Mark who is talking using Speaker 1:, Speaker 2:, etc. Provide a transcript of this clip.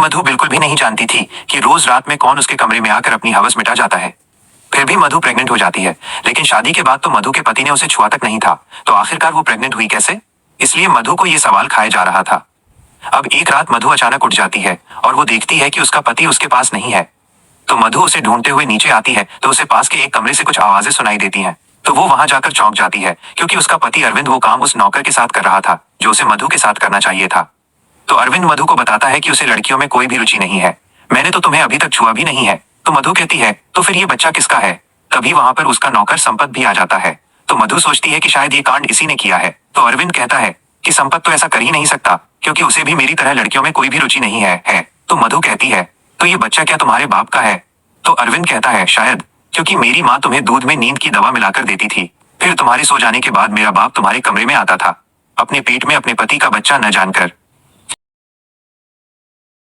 Speaker 1: मधु बिल्कुल भी नहीं जानती थी कि रोज रात में कौन उसके कमरे में आकर अपनी हवस मिटा जाता है। फिर भी मधु प्रेग्नेंट हो जाती है, लेकिन शादी के बाद तो मधु के पति ने उसे छुआ तक नहीं था, तो आखिरकार वो प्रेग्नेंट हुई कैसे? इसलिए मधु को ये सवाल खाया जा रहा था। अब एक रात मधु अचानक उठ जाती है और वो देखती है कि उसका पति उसके पास नहीं है। तो मधु उसे ढूंढते हुए नीचे आती है तो उसे पास के एक कमरे से कुछ आवाजें सुनाई देती हैं। तो वो वहां जाकर चौंक जाती है, क्योंकि उसका पति अरविंद वो काम उस नौकर के साथ कर रहा था जो उसे मधु के साथ करना चाहिए था। तो अरविंद मधु को बताता है कि उसे लड़कियों में कोई भी रुचि नहीं है, मैंने तो तुम्हें अभी तक छुआ भी नहीं है। तो मधु कहती है, तो फिर ये बच्चा किसका है? तभी वहां पर उसका नौकर संपत भी आ जाता है। तो मधु सोचती है कि शायद ये कांड इसी ने किया है। तो अरविंद कहता है कि संपत तो ऐसा कर ही नहीं सकता, क्योंकि उसे भी मेरी तरह लड़कियों में कोई भी रुचि नहीं है। तो मधु कहती है, तो ये बच्चा क्या तुम्हारे बाप का है? तो अरविंद कहता है, शायद, क्योंकि मेरी माँ तुम्हें दूध में नींद की दवा मिलाकर देती थी। फिर तुम्हारे सो जाने के बाद मेरा बाप तुम्हारे कमरे में आता था, अपने पेट में अपने पति का बच्चा न जानकर।